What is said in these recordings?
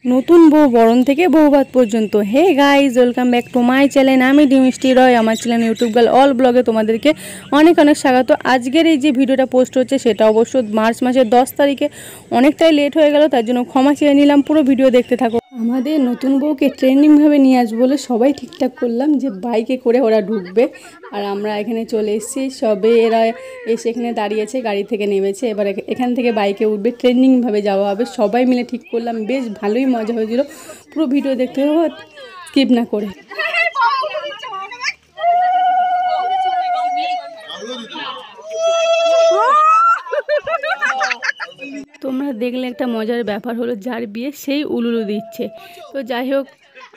নতুন বউ বরণ থেকে বউভাত পর্যন্ত। Hey guys, welcome back to my channel. আমি ডিমিষ্টি রয়। আমার চ্যানেল ইউটিউব গার্ল অল ব্লগে তোমাদেরকে অনেক অনেক স্বাগত। আজকের এই যে ভিডিওটা পোস্ট হচ্ছে সেটা অবশ্য মার্চ মাসের 10 তারিখে। অনেকটাই লেট হয়ে গেল, তার জন্য ক্ষমা চেয়ে নিলাম। পুরো ভিডিও দেখতে থাকো। আমাদের নতুন বউকে ট্রেন্ডিংভাবে নিয়ে আসবো বলে সবাই ঠিকঠাক করলাম যে বাইকে করে ওরা ঢুকবে, আর আমরা এখানে চলে এসেছি। সবে এরা এসে এখানে দাঁড়িয়েছে, গাড়ি থেকে নেমেছে। এবার এখান থেকে বাইকে উঠবে, ট্রেন্ডিংভাবে যাওয়া হবে। সবাই মিলে ঠিক করলাম, বেশ ভালোই মজা হয়েছিল। পুরো ভিডিও দেখতে হবে স্কিপ না করে। তোমরা দেখলে একটা মজার ব্যাপার হলো, যার বিয়ে সেই উলুলু দিচ্ছে। তো যাই হোক,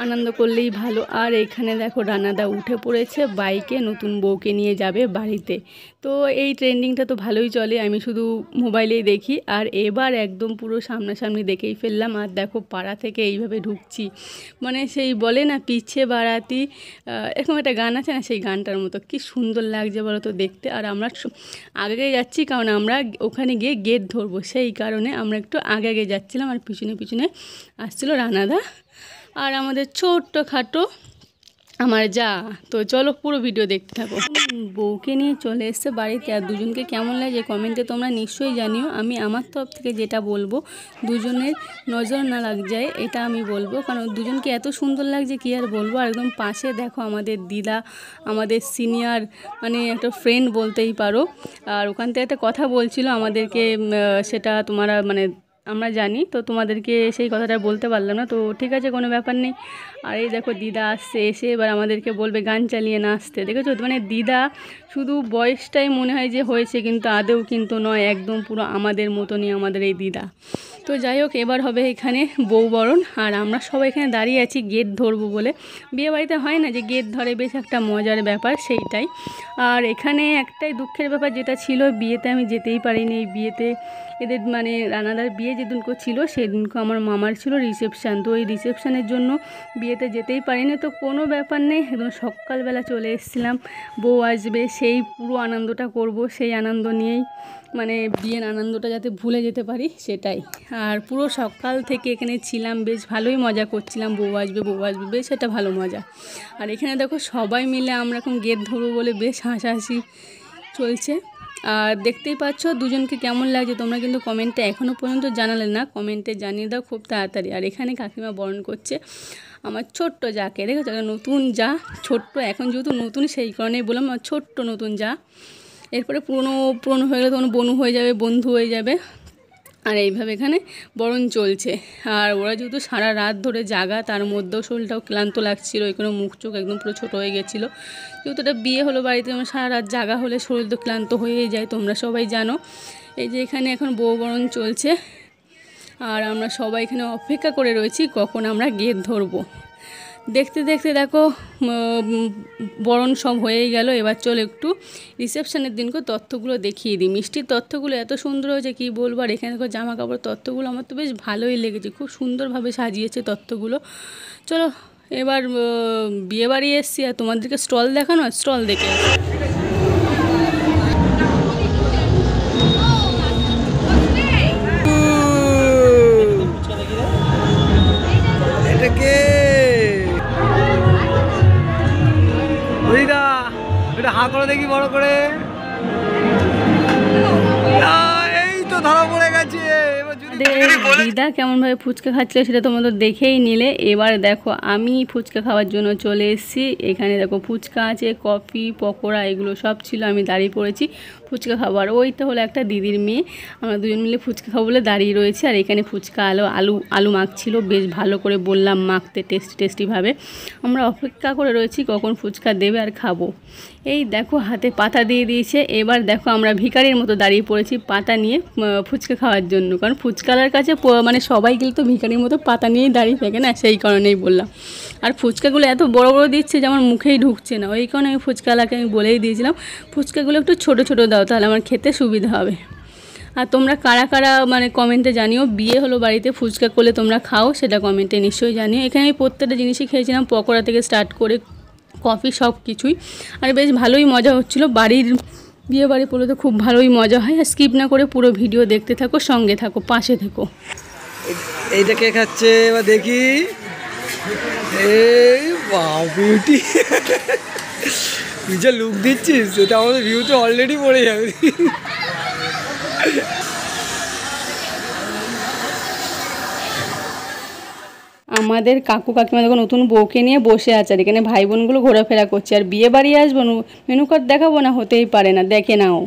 আনন্দ করলেই ভালো। আর এখানে দেখো রানাদা উঠে পড়েছে বাইকে, নতুন বউকে নিয়ে যাবে বাড়িতে। তো এই ট্রেন্ডিংটা তো ভালোই চলে, আমি শুধু মোবাইলেই দেখি। আর এবার একদম পুরো সামনাসামনি দেখেই ফেললাম। আর দেখো পাড়া থেকে এইভাবে ঢুকছি, মানে সেই বলে না পিছে বাড়াতি, এরকম একটা গান আছে না, সেই গানটার মতো। কি সুন্দর লাগছে বলো তো দেখতে। আর আমরা আগে যাচ্ছি, কারণ আমরা ওখানে গিয়ে গেট ধরবো, সেই কারণে আমরা একটু আগে আগে যাচ্ছিলাম। আর পিছনে পিছনে আসছিল রানাদা আর আমাদের ছোট্ট খাটো আমার যা। তো চলো পুরো ভিডিও দেখতে থাকো। বউকে নিয়ে চলে এসছে বাড়িতে, আর দুজনকে কেমন লাগে কমেন্টে তোমরা নিশ্চয়ই জানিও। আমি আমার তরফ থেকে যেটা বলবো, দুজনের নজর না লাগ যায় এটা আমি বলবো, কারণ দুজনকে এত সুন্দর লাগছে কি আর বলবো। আর একদম পাশে দেখো আমাদের দিদা, আমাদের সিনিয়র, মানে একটা ফ্রেন্ড বলতেই পারো। আর ওখান থেকে একটা কথা বলছিল আমাদেরকে, সেটা তোমরা মানে আমরা জানি, তো তোমাদেরকে সেই কথাটা বলতে পারলাম না। তো ঠিক আছে, কোনো ব্যাপার নেই। আর এই দেখো দিদা আসছে, এসে এবার আমাদেরকে বলবে গান চালিয়ে নাচতে। দেখেছো, মানে দিদা শুধু বয়সটাই মনে হয় যে হয়েছে, কিন্তু আদেও কিন্তু নয়, একদম পুরো আমাদের মতনই আমাদের এই দিদা। তো যাই হোক, এবার হবে এখানে বউ বরণ। আর আমরা সবাই এখানে দাঁড়িয়ে আছি গেট ধরবো বলে। বিয়ে বাড়িতে হয় না যে গেট ধরে, বেশ একটা মজার ব্যাপার, সেইটাই। আর এখানে একটাই দুঃখের ব্যাপার যেটা ছিল, বিয়েতে আমি যেতেই পারিনি। এই বিয়েতে এদের মানে রানাদার বিয়ে যেদিনকে ছিল সেদিনকে আমার মামার ছিল রিসেপশান। তো এই রিসেপশানের জন্য বিয়েতে যেতেই পারিনি। তো কোনো ব্যাপার নেই, একদম সকালবেলা চলে এসেছিলাম। বউ আসবে, সেই পুরো আনন্দটা করব, সেই আনন্দ নিয়েই, মানে বিয়ের আনন্দটা যাতে ভুলে যেতে পারি সেটাই। আর পুরো সকাল থেকে এখানে ছিলাম, বেশ ভালোই মজা করছিলাম। বউ আসবে বউ আসবে, বেশ একটা ভালো মজা। আর এখানে দেখো সবাই মিলে আমরা এখন গেট ধরবো বলে বেশ হাসাহাসি চলছে। আর দেখতেই পাচ্ছ দুজনকে কেমন লাগছে, তোমরা কিন্তু কমেন্টে এখনও পর্যন্ত জানালে না, কমেন্টে জানিয়ে দাও খুব তাড়াতাড়ি। আর এখানে কাকিমা বরণ করছে আমার ছোট্ট যাকে, দেখেছো, নতুন যা ছোট্ট, এখন যেহেতু নতুন সেই কারণেই বললাম আমার ছোট্ট নতুন যা। এরপরে পুরনো হয়ে গেলে তখন বনু হয়ে যাবে, বন্ধু হয়ে যাবে। আর এইভাবে এখানে বরণ চলছে। আর ওরা যেহেতু সারা রাত ধরে জাগা, তার মধ্যেও শরীরটাও ক্লান্ত লাগছিল, এখানে মুখ চোখ একদম পুরো ছোটো হয়ে গেছিলো। যেহেতু এটা বিয়ে হলো বাড়িতে, আমার সারা রাত জাগা হলে শরীর তো ক্লান্ত হয়েই যায়, তোমরা সবাই জানো। এই যে এখানে এখন বউ বরণ চলছে, আর আমরা সবাই এখানে অপেক্ষা করে রয়েছি কখন আমরা গেট ধরবো। দেখতে দেখতে দেখো বরণ সব হয়েই গেল। এবার চলো একটু রিসেপশানের দিনকে তথ্যগুলো দেখিয়ে দিই। মিষ্টির তথ্যগুলো এত সুন্দর হয়েছে কী বলবো। আর এখানে দেখো জামা কাপড় তথ্যগুলো আমার তো বেশ ভালোই লেগেছে, খুব সুন্দরভাবে সাজিয়েছে তথ্যগুলো। চলো এবার বিয়ে বাড়ি এসছি, আর তোমাদেরকে স্টল দেখানো, স্টল দেখে হা করে দেখি বড় করে। এই তো ধরা পড়ে গেছে। দিদা কেমনভাবে ফুচকা খাচ্ছিল সেটা তোমাদের দেখেই নিলে। এবার দেখো আমি ফুচকা খাওয়ার জন্য চলে এসেছি। এখানে দেখো ফুচকা আছে, কফি, পকোড়া, এগুলো সব ছিল। আমি দাঁড়িয়ে পড়েছি ফুচকা খাবার। ওইটা হলো একটা দিদির মেয়ে, আমরা দুজন মিলে ফুচকা খাবো বলে দাঁড়িয়ে রয়েছে। আর এখানে ফুচকা আলু মাখছিল, বেশ ভালো করে বললাম মাখতে, টেস্টিভাবে। আমরা অপেক্ষা করে রয়েছি কখন ফুচকা দেবে আর খাবো। এই দেখো হাতে পাতা দিয়ে দিয়েছে। এবার দেখো আমরা ভিখারির মতো দাঁড়িয়ে পড়েছি পাতা নিয়ে ফুচকা খাওয়ার জন্য, কারণ ফুচকালার কাছে মানে সবাই গেলে তো ভিখারির মতো পাতা নিয়েই দাঁড়িয়ে থাকে না, সেই কারণেই বললাম। আর ফুচকাগুলো এত বড় বড় দিচ্ছে যে আমার মুখেই ঢুকছে না, ওই কারণে আমি ফুচকালাকে আমি বলেই দিয়েছিলাম ফুচকাগুলো একটু ছোটো ছোটো দাও, তাহলে আমার খেতে সুবিধা হবে। আর তোমরা কারা কারা মানে কমেন্টে জানিও বিয়ে হলো বাড়িতে ফুচকা করলে তোমরা খাও, সেটা কমেন্টে নিশ্চয়ই জানিও। এখানে আমি প্রত্যেকটা জিনিসই খেয়েছিলাম, পকোড়া থেকে স্টার্ট করে কফি, সব কিছুই। আর বেশ ভালোই মজা হচ্ছিলো। বাড়ির বিয়ে বাড়ি পড়লে তো খুব ভালোই মজা হয়। আর স্কিপ না করে পুরো ভিডিও দেখতে থাকো, সঙ্গে থাকো, পাশে থেকো। এইটা কে খাচ্ছে এবার দেখি। এই বিউটি, তুই যে লুক দিচ্ছিস সেটা আমাদের ভিউতে অলরেডি পড়ে যাবে। আমাদের কাকু কাকিমা দেখো নতুন বউকে নিয়ে বসে আছে, আর এখানে ভাই বোনগুলো ঘোরাফেরা করছে। আর বিয়ে বাড়ি আসবো, মেনু কার্ড দেখাবো না? হতেই পারে না, দেখে নাও।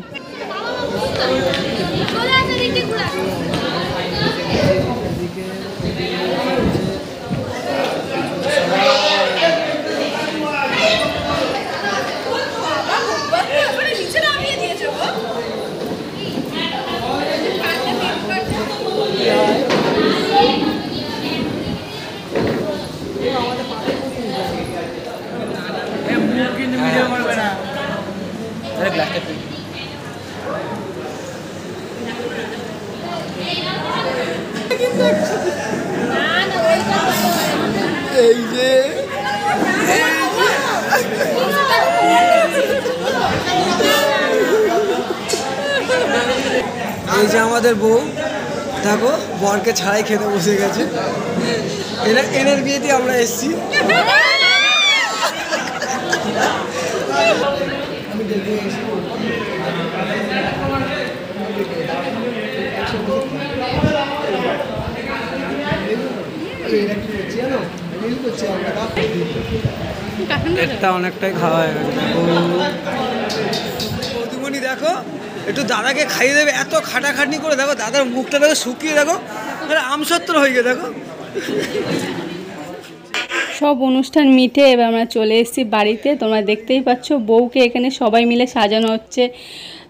এই যে এই যে আমাদের বউ দেখো বরকে ছাড়াই খেতে বসে গেছে। এনার বিয়েতে আমরা এসছি। একটা অনেকটাই খাওয়া হয়ে গেছে। বৌদিমণি দেখো একটু দাদাকে খাইয়ে দেবে, এত খাটাখাটনি করে দেখো দাদার মুখটা দেখো শুকিয়ে, দেখো আমসত্র হয়ে গিয়ে দেখো। সব অনুষ্ঠান মিটে এবার আমরা চলে এসেছি বাড়িতে। তোমরা দেখতেই পাচ্ছ বউকে এখানে সবাই মিলে সাজানো হচ্ছে।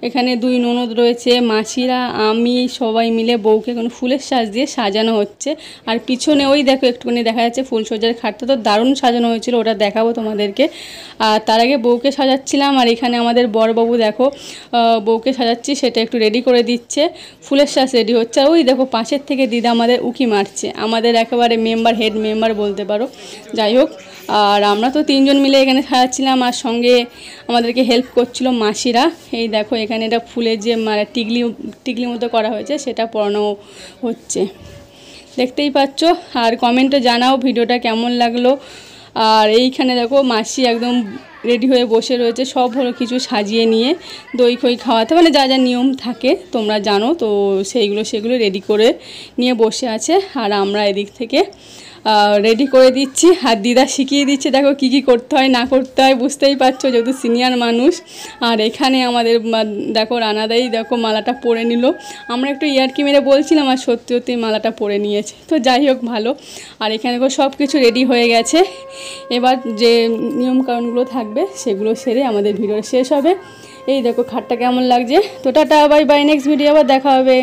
এখানে দুই ননদ রয়েছে, মাসিরা, আমি, সবাই মিলে বউকে এখন ফুলের সাজ দিয়ে সাজানো হচ্ছে। আর পিছনে ওই দেখো একটুখানি দেখা যাচ্ছে ফুলসজ্জার খাটটা, তো দারুণ সাজানো হয়েছিল, ওটা দেখাবো তোমাদেরকে। আর তার আগে বউকে সাজাচ্ছিলাম, আর এখানে আমাদের বড়বাবু দেখো বউকে সাজাচ্ছি সেটা একটু রেডি করে দিচ্ছে। ফুলের সাজ রেডি হচ্ছে। আর ওই দেখো পাশের থেকে দিদা আমাদের উকি মারছে, আমাদের একেবারে মেম্বার, হেড মেম্বার বলতে পারো। যাই হোক, আর আমরা তো তিনজন মিলে এখানে সাজাচ্ছিলাম, আর সঙ্গে আমাদেরকে হেল্প করছিল মাসিরা। এই দেখো এখানে এটা ফুলের যে টিকলি মতো করা হয়েছে সেটা পরানো হচ্ছে, দেখতেই পাচ্ছ। আর কমেন্টে জানাও ভিডিওটা কেমন লাগলো। আর এইখানে দেখো মাসি একদম রেডি হয়ে বসে রয়েছে, সব হলো কিছু সাজিয়ে নিয়ে দই খই খাওয়াতে, মানে যা যা নিয়ম থাকে তোমরা জানো, তো সেগুলো রেডি করে নিয়ে বসে আছে। আর আমরা এদিক থেকে রেডি করে দিচ্ছি, আর দিদা শিখিয়ে দিচ্ছে দেখো কি কি করতে হয় না করতে হয়, বুঝতেই পারছো যেহেতু সিনিয়র মানুষ। আর এখানে আমাদের দেখো রানাদাই দেখো মালাটা পরে নিল। আমরা একটু ইয়ার্কি মেরে বলছিলাম, আর সত্যি সত্যি মালাটা পরে নিয়েছে, তো যাই হোক ভালো। আর এখানে দেখো সব কিছু রেডি হয়ে গেছে। এবার যে নিয়মকানুনগুলো থাকবে সেগুলো সেরে আমাদের ভিডিও শেষ হবে। এই দেখো খাটটা কেমন লাগছে। তো tata, bye bye, next video আবার দেখা হবে।